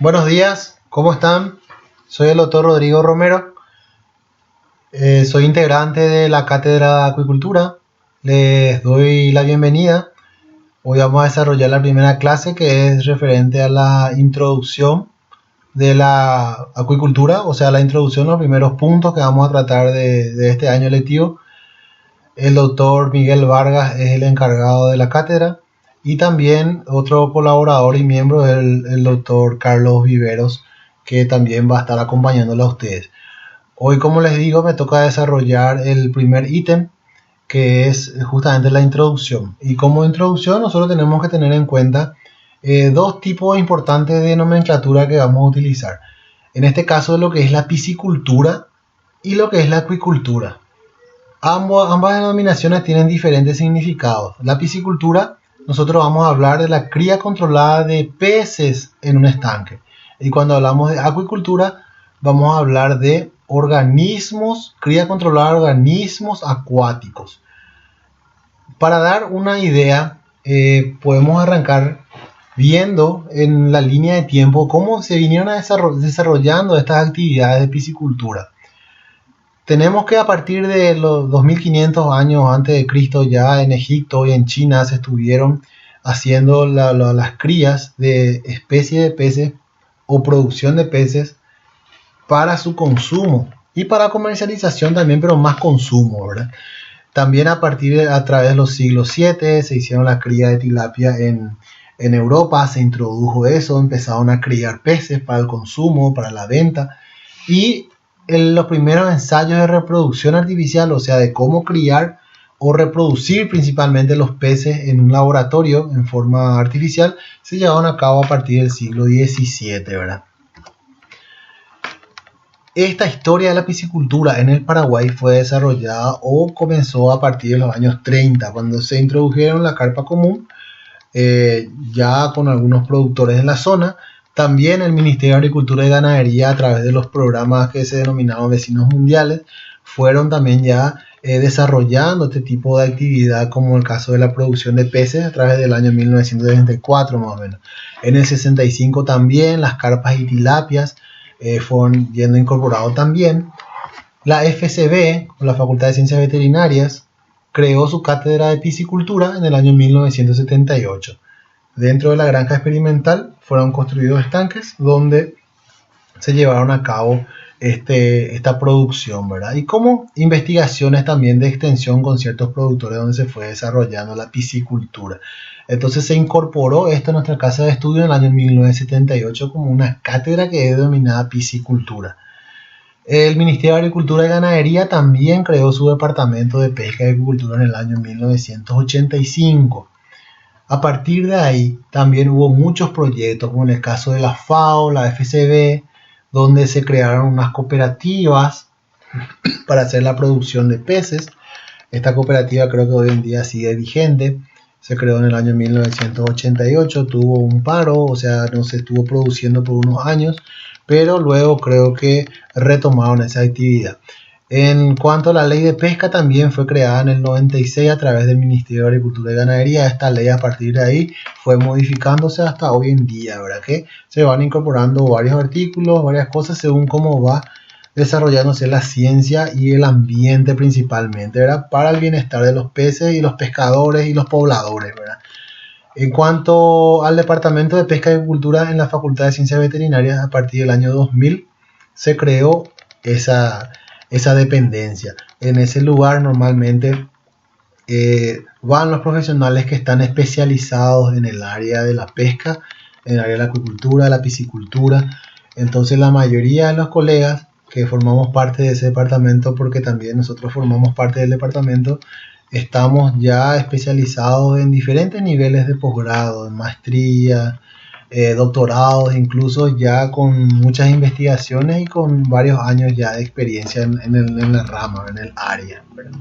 Buenos días, ¿cómo están? Soy el doctor Rodrigo Romero, soy integrante de la Cátedra de Acuicultura. Les doy la bienvenida. Hoy vamos a desarrollar la primera clase que es referente a la introducción de la acuicultura, o sea, la introducción, los primeros puntos que vamos a tratar de este año lectivo. El doctor Miguel Vargas es el encargado de la cátedra y también otro colaborador y miembro es el doctor Carlos Viveros, que también va a estar acompañándolo a ustedes. Hoy, como les digo, me toca desarrollar el primer ítem, que es justamente la introducción. Y como introducción nosotros tenemos que tener en cuenta dos tipos importantes de nomenclatura que vamos a utilizar. En este caso, lo que es la piscicultura y lo que es la acuicultura. Ambas denominaciones tienen diferentes significados. La piscicultura, nosotros vamos a hablar de la cría controlada de peces en un estanque. Y cuando hablamos de acuicultura, vamos a hablar de organismos, cría controlada de organismos acuáticos. Para dar una idea, podemos arrancar viendo en la línea de tiempo cómo se vinieron desarrollando estas actividades de piscicultura. Tenemos que a partir de los 2500 años antes de Cristo, ya en Egipto y en China se estuvieron haciendo las crías de especies de peces o producción de peces para su consumo y para comercialización también, pero más consumo, ¿verdad? También a través de los siglos 7 se hicieron la cría de tilapia en Europa, se introdujo eso, empezaron a criar peces para el consumo, para la venta, y los primeros ensayos de reproducción artificial, o sea, de cómo criar o reproducir principalmente los peces en un laboratorio en forma artificial, se llevaron a cabo a partir del siglo XVII, ¿verdad? Esta historia de la piscicultura en el Paraguay fue desarrollada o comenzó a partir de los años 30, cuando se introdujeron la carpa común, ya con algunos productores de la zona. También el Ministerio de Agricultura y Ganadería, a través de los programas que se denominaban Vecinos Mundiales, fueron también ya desarrollando este tipo de actividad, como el caso de la producción de peces a través del año 1964 más o menos. En el 65 también las carpas y tilapias fueron yendo incorporados también. La FCB, la Facultad de Ciencias Veterinarias, creó su cátedra de piscicultura en el año 1978. Dentro de la granja experimental fueron construidos estanques donde se llevaron a cabo esta producción, ¿verdad? Y como investigaciones también de extensión con ciertos productores donde se fue desarrollando la piscicultura. Entonces se incorporó esto a nuestra casa de estudio en el año 1978 como una cátedra que es denominada piscicultura. El Ministerio de Agricultura y Ganadería también creó su departamento de pesca y agricultura en el año 1985. A partir de ahí también hubo muchos proyectos, como en el caso de la FAO, la FCB, donde se crearon unas cooperativas para hacer la producción de peces. Esta cooperativa creo que hoy en día sigue vigente. Se creó en el año 1988, tuvo un paro, o sea, no se estuvo produciendo por unos años, pero luego creo que retomaron esa actividad. En cuanto a la ley de pesca, también fue creada en el 96 a través del Ministerio de Agricultura y Ganadería. Esta ley a partir de ahí fue modificándose hasta hoy en día, ¿verdad? Que se van incorporando varios artículos, varias cosas según cómo va desarrollándose la ciencia y el ambiente principalmente, ¿verdad? Para el bienestar de los peces y los pescadores y los pobladores, ¿verdad? En cuanto al Departamento de Pesca y Agricultura en la Facultad de Ciencias Veterinarias, a partir del año 2000 se creó esa dependencia. En ese lugar normalmente van los profesionales que están especializados en el área de la pesca, en el área de la acuicultura, la piscicultura. Entonces la mayoría de los colegas que formamos parte de ese departamento, porque también nosotros formamos parte del departamento, estamos ya especializados en diferentes niveles de posgrado, en maestría, doctorados, incluso ya con muchas investigaciones y con varios años ya de experiencia en la rama, en el área, ¿verdad?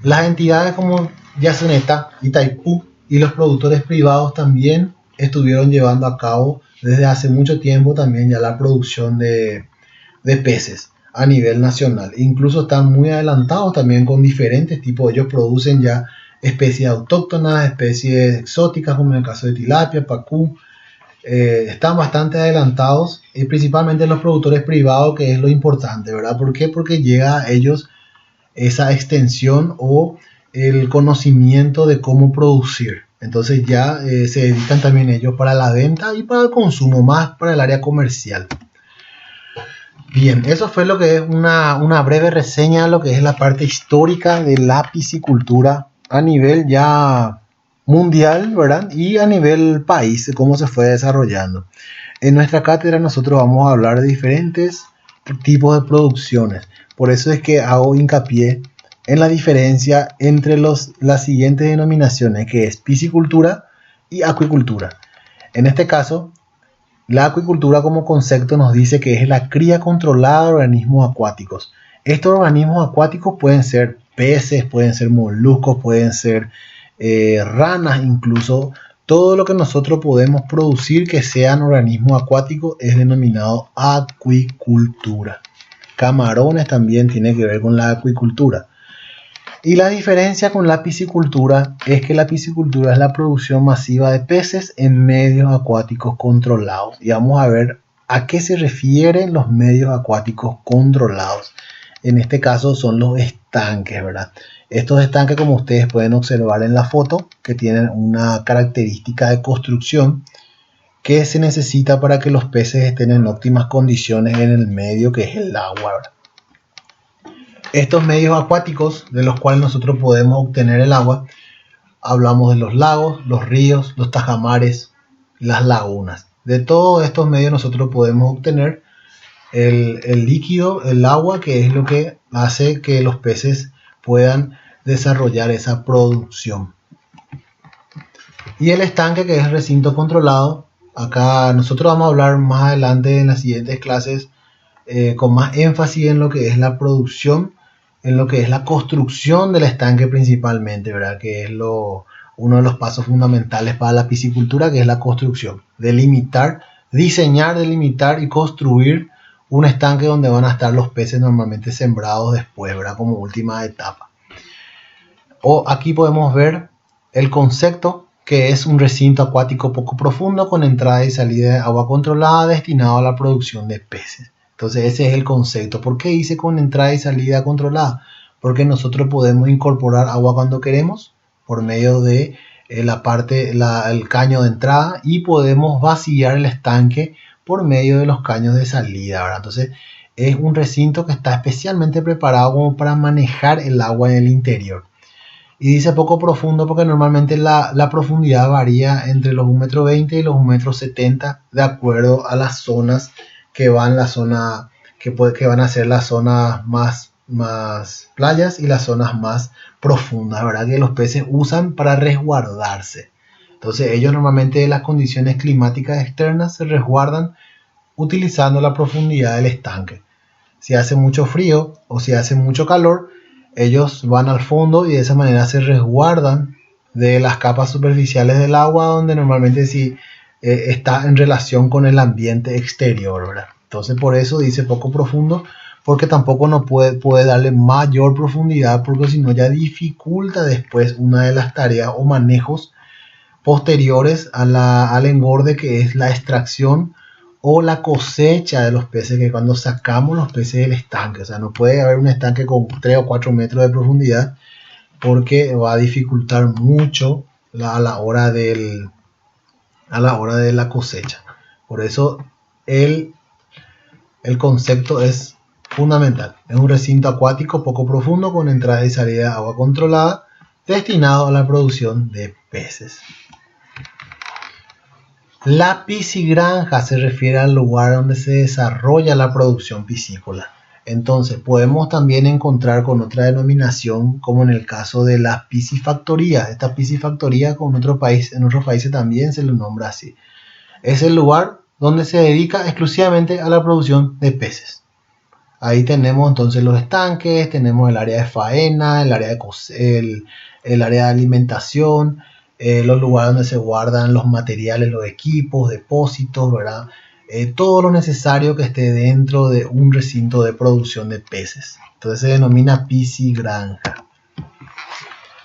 Las entidades como Yaceneta, Itaipú y los productores privados también estuvieron llevando a cabo desde hace mucho tiempo también ya la producción de peces a nivel nacional. Incluso están muy adelantados también con diferentes tipos. Ellos producen ya especies autóctonas, especies exóticas como en el caso de tilapia, pacú, están bastante adelantados, y principalmente los productores privados, que es lo importante, ¿verdad? ¿Por qué? Porque llega a ellos esa extensión o el conocimiento de cómo producir. Entonces ya se dedican también ellos para la venta y para el consumo, más para el área comercial. Bien, eso fue lo que es una breve reseña de lo que es la parte histórica de la piscicultura a nivel ya mundial, ¿verdad? Y a nivel país, cómo se fue desarrollando. En nuestra cátedra nosotros vamos a hablar de diferentes tipos de producciones. Por eso es que hago hincapié en la diferencia entre las siguientes denominaciones, que es piscicultura y acuicultura. En este caso, la acuicultura como concepto nos dice que es la cría controlada de organismos acuáticos. Estos organismos acuáticos pueden ser peces, pueden ser moluscos, pueden ser ranas incluso. Todo lo que nosotros podemos producir que sean organismos acuáticos es denominado acuicultura. Camarones también tiene que ver con la acuicultura. Y la diferencia con la piscicultura es que la piscicultura es la producción masiva de peces en medios acuáticos controlados. Y vamos a ver a qué se refieren los medios acuáticos controlados. En este caso son los estanques, ¿verdad? Estos estanques, como ustedes pueden observar en la foto, que tienen una característica de construcción que se necesita para que los peces estén en óptimas condiciones en el medio que es el agua, ¿verdad? Estos medios acuáticos de los cuales nosotros podemos obtener el agua, hablamos de los lagos, los ríos, los tajamares, las lagunas. De todos estos medios nosotros podemos obtener el líquido, el agua, que es lo que hace que los peces puedan desarrollar esa producción. Y el estanque, que es el recinto controlado. Acá nosotros vamos a hablar más adelante en las siguientes clases con más énfasis en lo que es la producción, en lo que es la construcción del estanque principalmente, ¿verdad? Que es uno de los pasos fundamentales para la piscicultura, que es la construcción. Delimitar, diseñar, delimitar y construir un estanque donde van a estar los peces normalmente sembrados después, ¿verdad? Como última etapa. O aquí podemos ver el concepto, que es un recinto acuático poco profundo con entrada y salida de agua controlada destinado a la producción de peces. Entonces ese es el concepto. ¿Por qué dice con entrada y salida controlada? Porque nosotros podemos incorporar agua cuando queremos por medio de el caño de entrada, y podemos vaciar el estanque por medio de los caños de salida, ¿verdad? Entonces es un recinto que está especialmente preparado como para manejar el agua en el interior. Y dice poco profundo porque normalmente la profundidad varía entre los 1,20 m y los 1,70 m de acuerdo a las zonas que van a ser las zonas más playas y las zonas más profundas, ¿verdad? Que los peces usan para resguardarse. Entonces ellos normalmente en las condiciones climáticas externas se resguardan utilizando la profundidad del estanque. Si hace mucho frío o si hace mucho calor, ellos van al fondo y de esa manera se resguardan de las capas superficiales del agua, donde normalmente sí está en relación con el ambiente exterior, ¿verdad? Entonces por eso dice poco profundo, porque tampoco no puede darle mayor profundidad, porque si no ya dificulta después una de las tareas o manejos posteriores al engorde, que es la extracción o la cosecha de los peces, que cuando sacamos los peces del estanque, o sea, no puede haber un estanque con 3 o 4 metros de profundidad, porque va a dificultar mucho a la hora de la cosecha. Por eso el concepto es fundamental. Es un recinto acuático poco profundo con entrada y salida de agua controlada, destinado a la producción de peces. La piscigranja se refiere al lugar donde se desarrolla la producción piscícola. Entonces podemos también encontrar con otra denominación, como en el caso de las piscifactorías. Esta piscifactoría en otros países también se le nombra así. Es el lugar donde se dedica exclusivamente a la producción de peces. Ahí tenemos entonces los estanques, tenemos el área de faena, el área de alimentación, los lugares donde se guardan los materiales, los equipos, depósitos, ¿verdad? Todo lo necesario que esté dentro de un recinto de producción de peces. Entonces se denomina piscigranja.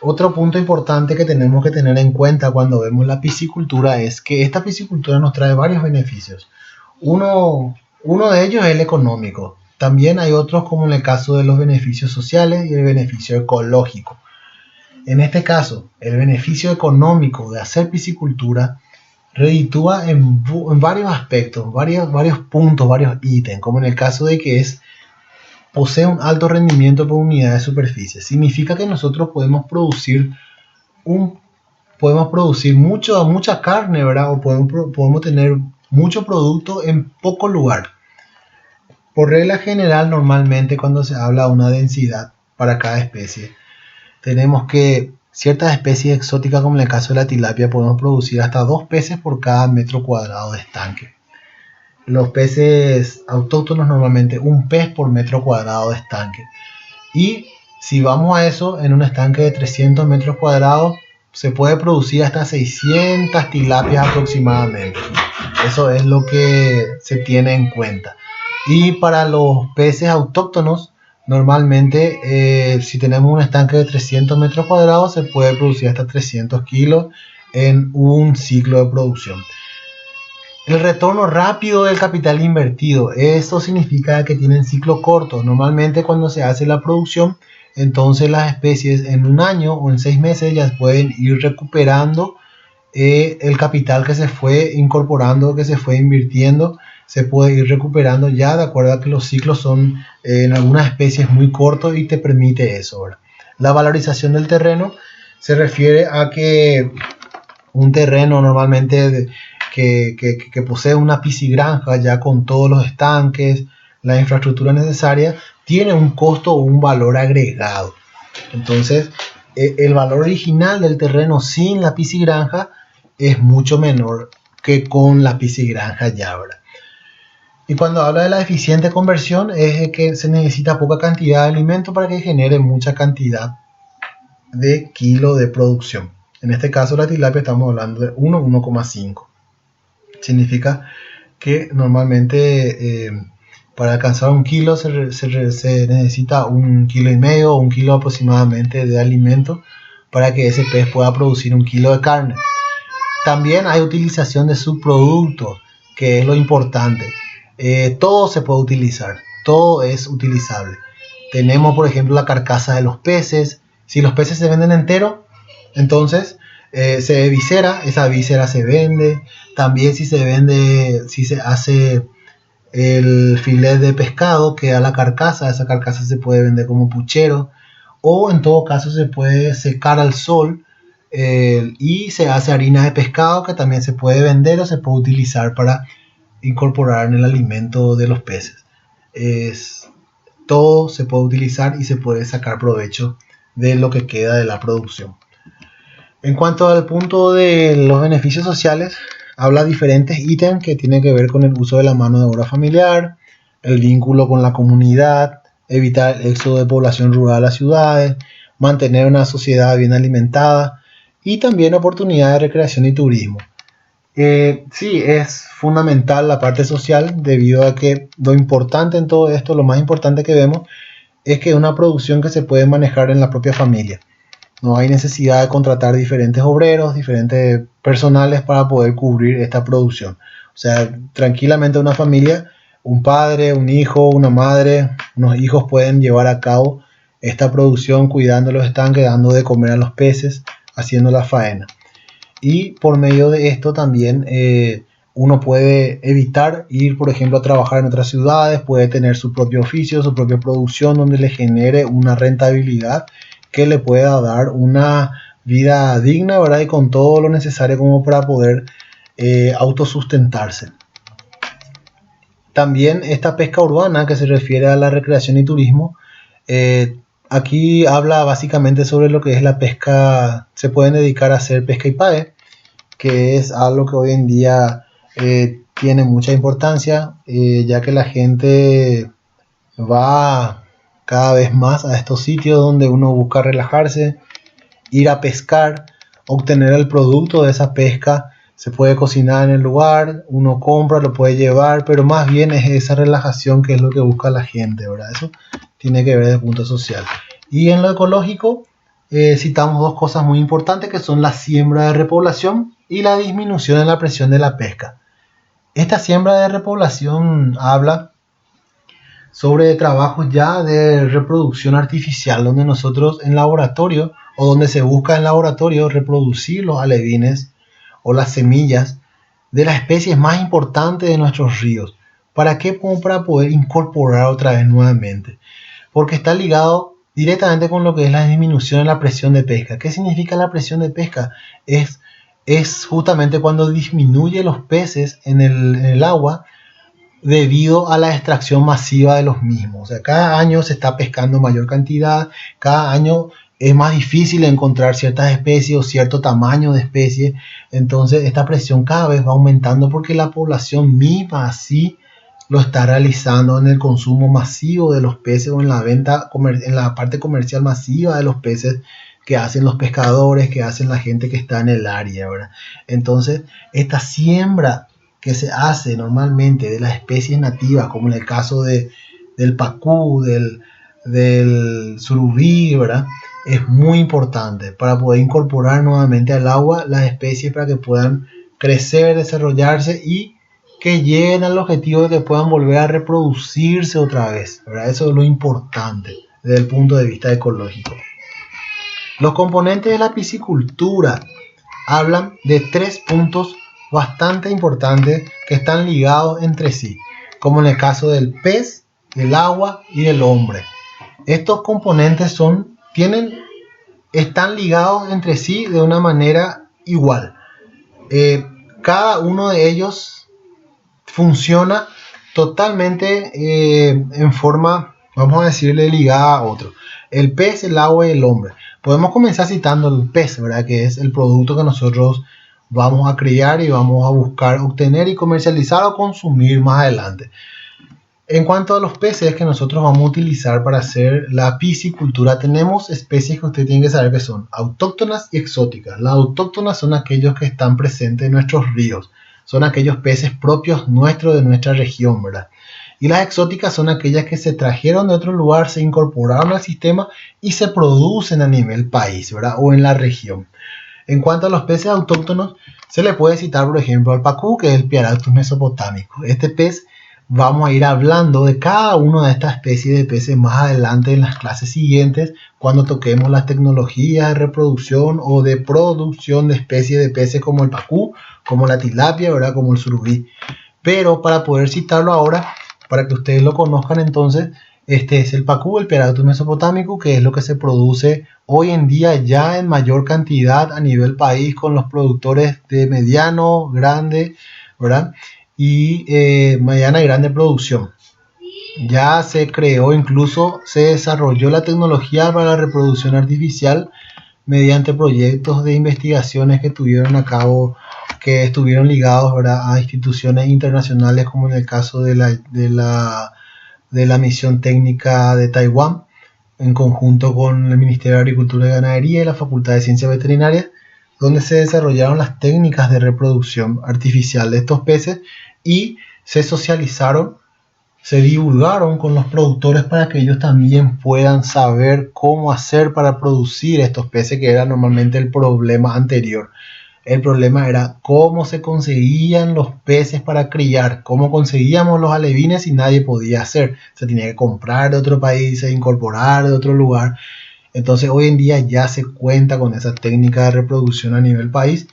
Otro punto importante que tenemos que tener en cuenta cuando vemos la piscicultura es que esta piscicultura nos trae varios beneficios. Uno de ellos es el económico. También hay otros, como en el caso de los beneficios sociales y el beneficio ecológico. En este caso, el beneficio económico de hacer piscicultura reditúa en varios aspectos, varios puntos, varios ítems, como en el caso de que posee un alto rendimiento por unidad de superficie. Significa que nosotros podemos producir mucha carne, ¿verdad? O podemos tener mucho producto en poco lugar. Por regla general, normalmente cuando se habla de una densidad para cada especie, tenemos que ciertas especies exóticas, como en el caso de la tilapia, podemos producir hasta 2 peces por cada metro cuadrado de estanque. Los peces autóctonos normalmente 1 pez por metro cuadrado de estanque. Y si vamos a eso, en un estanque de 300 metros cuadrados se puede producir hasta 600 tilapias aproximadamente. Eso es lo que se tiene en cuenta. Y para los peces autóctonos, normalmente si tenemos un estanque de 300 metros cuadrados se puede producir hasta 300 kilos en un ciclo de producción. El retorno rápido del capital invertido. Esto significa que tienen ciclo corto. Normalmente cuando se hace la producción, entonces las especies en 1 año o en 6 meses ya pueden ir recuperando el capital que se fue incorporando, que se fue invirtiendo. Se puede ir recuperando ya de acuerdo a que los ciclos son en algunas especies muy cortos y te permite eso, ¿verdad? La valorización del terreno se refiere a que un terreno normalmente que posee una piscigranja ya con todos los estanques, la infraestructura necesaria, tiene un costo o un valor agregado. Entonces, el valor original del terreno sin la piscigranja es mucho menor que con la piscigranja ya, ¿verdad? Y cuando habla de la eficiente conversión es que se necesita poca cantidad de alimento para que genere mucha cantidad de kilo de producción. En este caso la tilapia estamos hablando de 1,5. Significa que normalmente para alcanzar 1 kilo se necesita 1,5 kilos o 1 kilo aproximadamente de alimento para que ese pez pueda producir 1 kilo de carne. También hay utilización de subproductos, que es lo importante. Todo se puede utilizar, todo es utilizable. Tenemos por ejemplo la carcasa de los peces. Si los peces se venden enteros, entonces se viscera, esa víscera se vende. También si se hace el filet de pescado, queda la carcasa, esa carcasa se puede vender como puchero, o en todo caso se puede secar al sol y se hace harina de pescado, que también se puede vender o se puede utilizar para incorporar en el alimento de los peces. Todo se puede utilizar y se puede sacar provecho de lo que queda de la producción. En cuanto al punto de los beneficios sociales, habla diferentes ítems que tienen que ver con el uso de la mano de obra familiar, el vínculo con la comunidad, evitar el éxodo de población rural a las ciudades, mantener una sociedad bien alimentada y también oportunidades de recreación y turismo. Sí, es fundamental la parte social, debido a que lo importante en todo esto, lo más importante que vemos, es que es una producción que se puede manejar en la propia familia. No hay necesidad de contratar diferentes obreros, diferentes personales para poder cubrir esta producción. O sea, tranquilamente una familia, un padre, un hijo, una madre, unos hijos pueden llevar a cabo esta producción cuidando los estanques, dando de comer a los peces, haciendo la faena. Y por medio de esto también uno puede evitar ir, por ejemplo, a trabajar en otras ciudades, puede tener su propio oficio, su propia producción, donde le genere una rentabilidad que le pueda dar una vida digna, ¿verdad? Y con todo lo necesario como para poder autosustentarse. También esta pesca urbana, que se refiere a la recreación y turismo, aquí habla básicamente sobre lo que es la pesca. Se pueden dedicar a hacer pesca y pague, que es algo que hoy en día tiene mucha importancia, ya que la gente va cada vez más a estos sitios donde uno busca relajarse, ir a pescar, obtener el producto de esa pesca. Se puede cocinar en el lugar, uno compra, lo puede llevar, pero más bien es esa relajación que es lo que busca la gente, ¿verdad? Eso tiene que ver desde el punto social. Y en lo ecológico, citamos dos cosas muy importantes que son la siembra de repoblación y la disminución en la presión de la pesca. Esta siembra de repoblación habla sobre trabajos ya de reproducción artificial, donde nosotros en laboratorio o donde se busca en laboratorio reproducir los alevines o las semillas de las especies más importantes de nuestros ríos. ¿Para qué? Como para poder incorporar otra vez nuevamente, porque está ligado directamente con lo que es la disminución en la presión de pesca. ¿Qué significa la presión de pesca? Es justamente cuando disminuye los peces en el agua debido a la extracción masiva de los mismos. O sea, cada año se está pescando mayor cantidad, cada año es más difícil encontrar ciertas especies o cierto tamaño de especies. Entonces esta presión cada vez va aumentando porque la población misma así lo está realizando en el consumo masivo de los peces o en la venta, en la parte comercial masiva de los peces que hacen los pescadores, que hacen la gente que está en el área, ¿verdad? Entonces esta siembra que se hace normalmente de las especies nativas, como en el caso del pacú, del surubí, ¿verdad? Es muy importante para poder incorporar nuevamente al agua las especies para que puedan crecer, desarrollarse y que lleguen al objetivo de que puedan volver a reproducirse otra vez, ¿verdad? Eso es lo importante desde el punto de vista ecológico. Los componentes de la piscicultura hablan de 3 puntos bastante importantes que están ligados entre sí, como en el caso del pez, del agua y del hombre. Estos componentes están ligados entre sí de una manera igual. Cada uno de ellos funciona totalmente en forma, vamos a decirle, ligada a otro. El pez, el agua y el hombre. Podemos comenzar citando el pez, ¿verdad? Que es el producto que nosotros vamos a criar y vamos a buscar obtener y comercializar o consumir más adelante. En cuanto a los peces que nosotros vamos a utilizar para hacer la piscicultura, tenemos especies que usted tiene que saber que son autóctonas y exóticas. Las autóctonas son aquellos que están presentes en nuestros ríos, son aquellos peces propios nuestros de nuestra región, ¿verdad? Y las exóticas son aquellas que se trajeron de otro lugar, se incorporaron al sistema y se producen a nivel país, ¿verdad? O en la región. En cuanto a los peces autóctonos, se le puede citar, por ejemplo, al pacú, que es el Piaratus mesopotámico. Este pez, vamos a ir hablando de cada una de estas especies de peces más adelante en las clases siguientes, cuando toquemos las tecnologías de reproducción o de producción de especies de peces como el pacú, como la tilapia, ¿verdad? Como el surubí. Pero para poder citarlo ahora, para que ustedes lo conozcan entonces, este es el pacú, el Piaratus mesopotámico, que es lo que se produce hoy en día ya en mayor cantidad a nivel país con los productores de mediano, grande, ¿verdad? Y mediana y grande producción. Ya se creó, incluso se desarrolló la tecnología para la reproducción artificial mediante proyectos de investigaciones que tuvieron a cabo, que estuvieron ligados, ¿verdad?, a instituciones internacionales, como en el caso de la misión técnica de Taiwán, en conjunto con el Ministerio de Agricultura y Ganadería y la Facultad de Ciencias Veterinarias, donde se desarrollaron las técnicas de reproducción artificial de estos peces y se socializaron, se divulgaron con los productores para que ellos también puedan saber cómo hacer para producir estos peces, que era normalmente el problema anterior. El problema era cómo se conseguían los peces para criar, cómo conseguíamos los alevines y nadie podía hacer. Se tenía que comprar de otro país, se incorporar de otro lugar. Entonces hoy en día ya se cuenta con esa técnica de reproducción a nivel país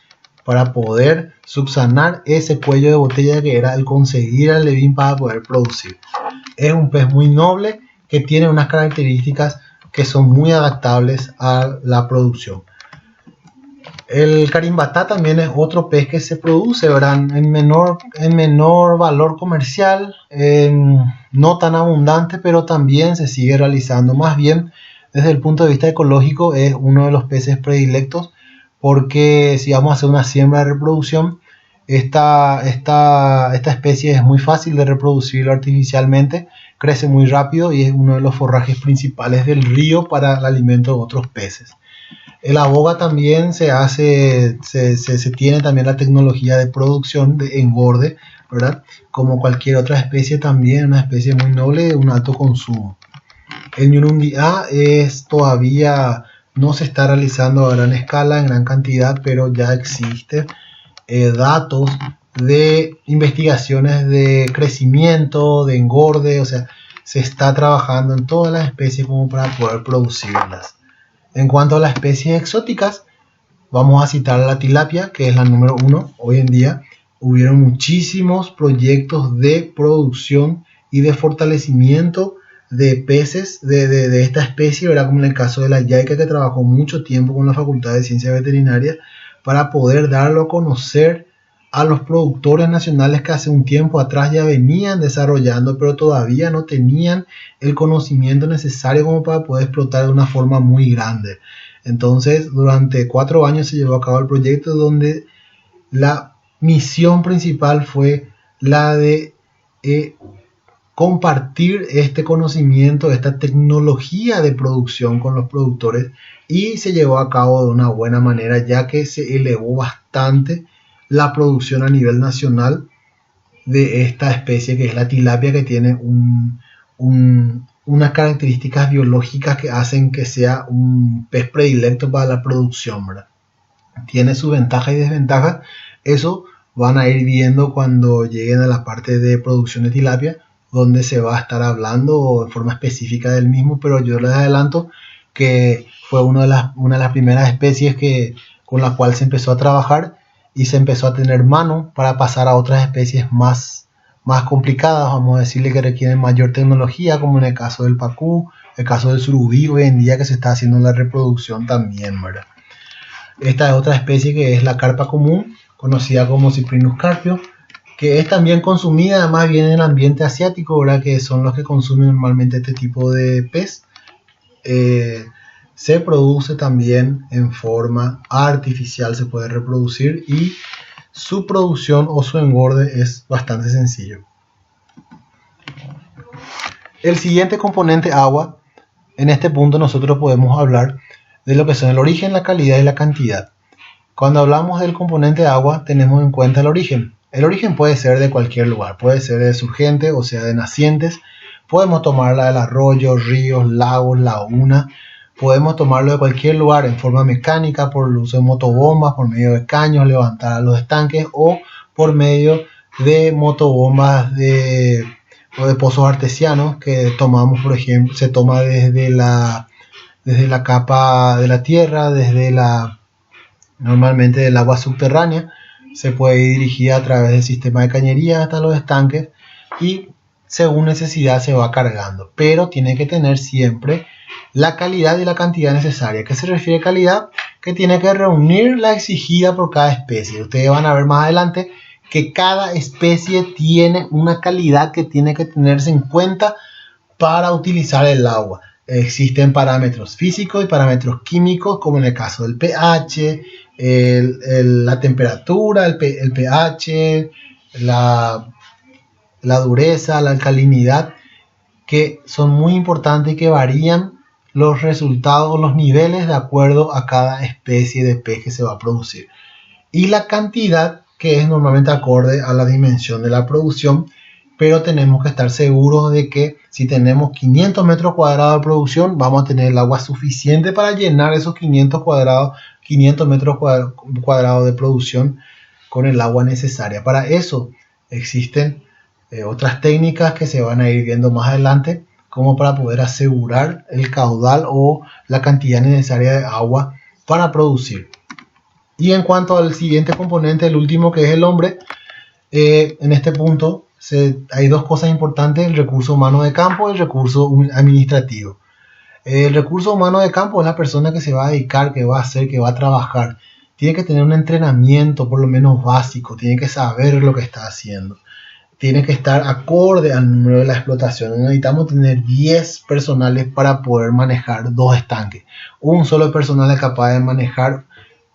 para poder subsanar ese cuello de botella que era el conseguir el alevín para poder producir. Es un pez muy noble que tiene unas características que son muy adaptables a la producción. El carimbatá también es otro pez que se produce, ¿verdad?, en menor valor comercial, no tan abundante, pero también se sigue realizando. Más bien, desde el punto de vista ecológico, es uno de los peces predilectos, porque si vamos a hacer una siembra de reproducción, esta especie es muy fácil de reproducir artificialmente, crece muy rápido y es uno de los forrajes principales del río para el alimento de otros peces. En la boga también se tiene también la tecnología de producción de engorde, ¿verdad? Como cualquier otra especie, también una especie muy noble de un alto consumo. El ñurungiá es todavía no se está realizando a gran escala, en gran cantidad, pero ya existe datos de investigaciones de crecimiento, de engorde, o sea, se está trabajando en todas las especies como para poder producirlas. En cuanto a las especies exóticas, vamos a citar a la tilapia, que es la número 1 hoy en día. Hubieron muchísimos proyectos de producción y de fortalecimiento de peces de esta especie, ¿verdad? Como en el caso de la yaica, que trabajó mucho tiempo con la Facultad de Ciencias Veterinarias para poder darlo a conocer a los productores nacionales que hace un tiempo atrás ya venían desarrollando, pero todavía no tenían el conocimiento necesario como para poder explotar de una forma muy grande. Entonces, durante 4 años se llevó a cabo el proyecto, donde la misión principal fue la de compartir este conocimiento, esta tecnología de producción con los productores, y se llevó a cabo de una buena manera, ya que se elevó bastante la producción a nivel nacional de esta especie, que es la tilapia, que tiene unas características biológicas que hacen que sea un pez predilecto para la producción, ¿verdad? Tiene sus ventajas y desventajas. Eso van a ir viendo cuando lleguen a la parte de producción de tilapia, donde se va a estar hablando de forma específica del mismo, pero yo les adelanto que fue una de las primeras especies con la cual se empezó a trabajar, y se empezó a tener mano para pasar a otras especies más complicadas, vamos a decirle, que requieren mayor tecnología, como en el caso del pacú, el caso del surubí hoy en día, que se está haciendo la reproducción también, ¿verdad? Esta es otra especie, que es la carpa común, conocida como Cyprinus carpio, que es también consumida, además viene en el ambiente asiático, ¿verdad? Que son los que consumen normalmente este tipo de pez. Se produce también en forma artificial, se puede reproducir, y su producción o su engorde es bastante sencillo. El siguiente componente, agua. En este punto nosotros podemos hablar de lo que son el origen, la calidad y la cantidad. Cuando hablamos del componente agua, tenemos en cuenta el origen. El origen puede ser de cualquier lugar, puede ser de surgente, o sea, de nacientes. Podemos tomarla del arroyo, ríos, lagos, laguna. Podemos tomarlo de cualquier lugar en forma mecánica, por el uso de motobombas, por medio de caños, levantar a los estanques, o por medio de motobombas o de pozos artesianos que tomamos, por ejemplo, se toma desde la capa de la tierra, normalmente del agua subterránea. Se puede ir dirigida a través del sistema de cañería hasta los estanques, y según necesidad se va cargando, pero tiene que tener siempre la calidad y la cantidad necesaria. ¿Qué se refiere a calidad? Que tiene que reunir la exigida por cada especie. Ustedes van a ver más adelante que cada especie tiene una calidad que tiene que tenerse en cuenta para utilizar el agua. Existen parámetros físicos y parámetros químicos, como en el caso del pH, la temperatura, el pH, la dureza, la alcalinidad, que son muy importantes y que varían los resultados, los niveles, de acuerdo a cada especie de pez que se va a producir. Y la cantidad, que es normalmente acorde a la dimensión de la producción, pero tenemos que estar seguros de que si tenemos 500 metros cuadrados de producción, vamos a tener el agua suficiente para llenar esos 500 metros cuadrados de producción con el agua necesaria. Para eso existen otras técnicas que se van a ir viendo más adelante, como para poder asegurar el caudal o la cantidad necesaria de agua para producir. Y en cuanto al siguiente componente, el último, que es el hombre, en este punto hay dos cosas importantes: el recurso humano de campo y el recurso administrativo. El recurso humano de campo es la persona que se va a dedicar, que va a hacer, que va a trabajar. Tiene que tener un entrenamiento por lo menos básico, tiene que saber lo que está haciendo, tiene que estar acorde al número de la explotación. Necesitamos tener 10 personales para poder manejar 2 estanques. Un solo personal es capaz de manejar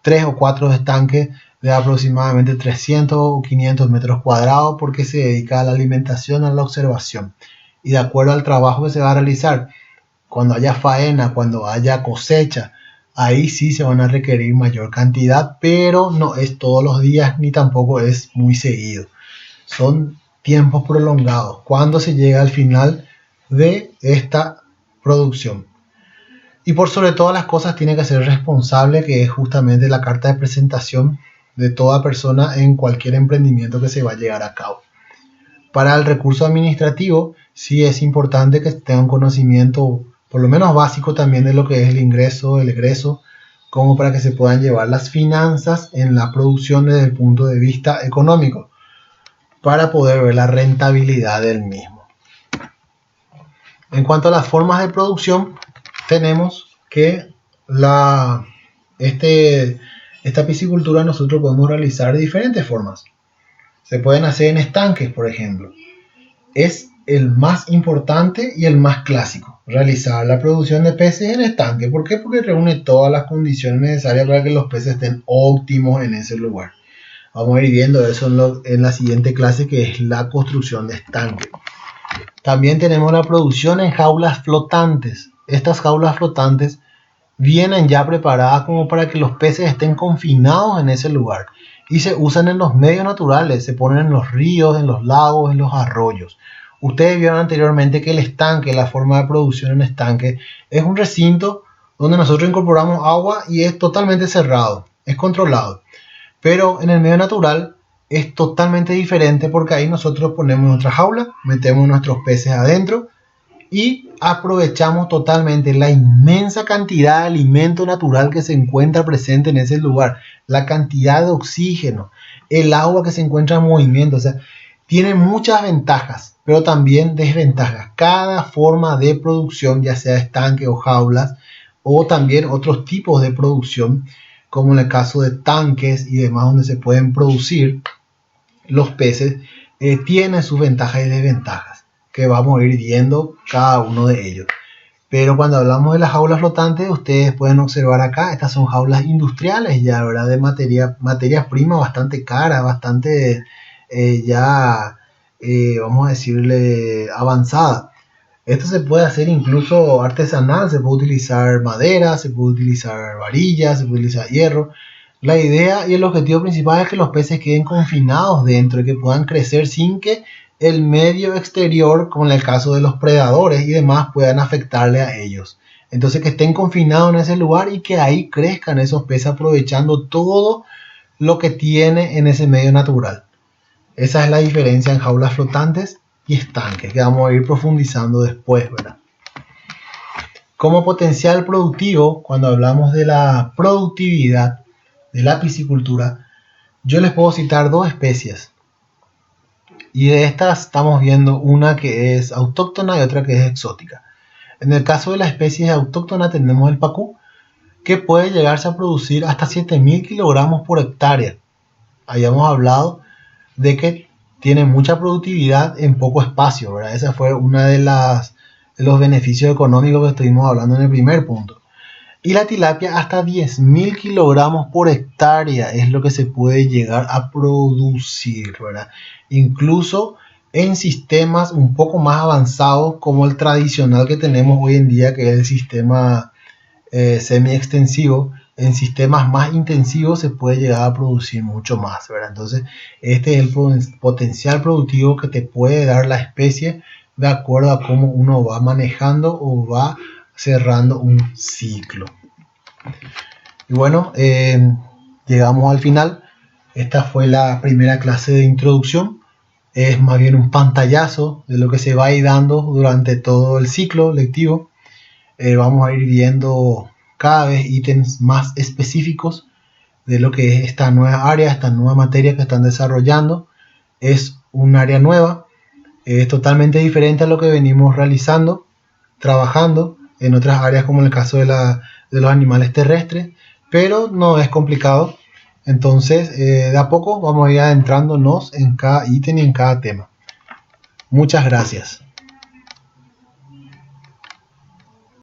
3 o 4 estanques de aproximadamente 300 o 500 metros cuadrados, porque se dedica a la alimentación, a la observación. Y de acuerdo al trabajo que se va a realizar, cuando haya faena, cuando haya cosecha, ahí sí se van a requerir mayor cantidad, pero no es todos los días ni tampoco es muy seguido. Son tiempos prolongados cuando se llega al final de esta producción. Y por sobre todas las cosas tiene que ser responsable, que es justamente la carta de presentación de toda persona en cualquier emprendimiento que se va a llevar a cabo. Para el recurso administrativo, sí es importante que tengan conocimiento por lo menos básico también de lo que es el ingreso, el egreso, como para que se puedan llevar las finanzas en la producción desde el punto de vista económico, para poder ver la rentabilidad del mismo. En cuanto a las formas de producción, tenemos que esta piscicultura nosotros podemos realizar de diferentes formas. Se pueden hacer en estanques, por ejemplo. Es el más importante y el más clásico, realizar la producción de peces en estanque. ¿Por qué? Porque reúne todas las condiciones necesarias para que los peces estén óptimos en ese lugar. Vamos a ir viendo eso en la siguiente clase, que es la construcción de estanque. También tenemos la producción en jaulas flotantes. Estas jaulas flotantes vienen ya preparadas como para que los peces estén confinados en ese lugar y se usan en los medios naturales, se ponen en los ríos, en los lagos, en los arroyos. Ustedes vieron anteriormente que el estanque, la forma de producción en estanque, es un recinto donde nosotros incorporamos agua y es totalmente cerrado, es controlado. Pero en el medio natural es totalmente diferente, porque ahí nosotros ponemos nuestra jaula, metemos nuestros peces adentro y aprovechamos totalmente la inmensa cantidad de alimento natural que se encuentra presente en ese lugar, la cantidad de oxígeno, el agua que se encuentra en movimiento. O sea, tiene muchas ventajas, pero también desventajas. Cada forma de producción, ya sea estanque o jaulas, o también otros tipos de producción, como en el caso de tanques y demás, donde se pueden producir los peces, tienen sus ventajas y desventajas, que vamos a ir viendo cada uno de ellos. Pero cuando hablamos de las jaulas flotantes, ustedes pueden observar acá, estas son jaulas industriales ya, ¿verdad? De materias primas bastante caras, bastante vamos a decirle, avanzada. Esto se puede hacer incluso artesanal, se puede utilizar madera, se puede utilizar varillas, se puede utilizar hierro. La idea y el objetivo principal es que los peces queden confinados dentro y que puedan crecer sin que el medio exterior, como en el caso de los predadores y demás, puedan afectarle a ellos. Entonces, que estén confinados en ese lugar y que ahí crezcan esos peces aprovechando todo lo que tiene en ese medio natural. Esa es la diferencia en jaulas flotantes y estanques, que vamos a ir profundizando después, ¿verdad? Como potencial productivo, cuando hablamos de la productividad de la piscicultura, yo les puedo citar dos especies. Y de estas estamos viendo una que es autóctona y otra que es exótica. En el caso de la especie autóctona tenemos el pacú, que puede llegarse a producir hasta 7.000 kilogramos por hectárea. Habíamos hablado de que tiene mucha productividad en poco espacio, ¿verdad? Esa fue una de los beneficios económicos que estuvimos hablando en el primer punto. Y la tilapia hasta 10.000 kilogramos por hectárea es lo que se puede llegar a producir, ¿verdad? Incluso en sistemas un poco más avanzados como el tradicional que tenemos hoy en día, que es el sistema semi-extensivo. En sistemas más intensivos se puede llegar a producir mucho más, ¿verdad? Entonces, este es el potencial productivo que te puede dar la especie de acuerdo a cómo uno va manejando o va cerrando un ciclo. Y bueno, llegamos al final. Esta fue la primera clase de introducción. Es más bien un pantallazo de lo que se va a ir dando durante todo el ciclo lectivo. Vamos a ir viendo cada vez ítems más específicos de lo que es esta nueva área, esta nueva materia que están desarrollando. Es un área nueva, es totalmente diferente a lo que venimos realizando, trabajando en otras áreas, como en el caso de los animales terrestres, pero no es complicado. Entonces, de a poco vamos a ir adentrándonos en cada ítem y en cada tema. Muchas gracias.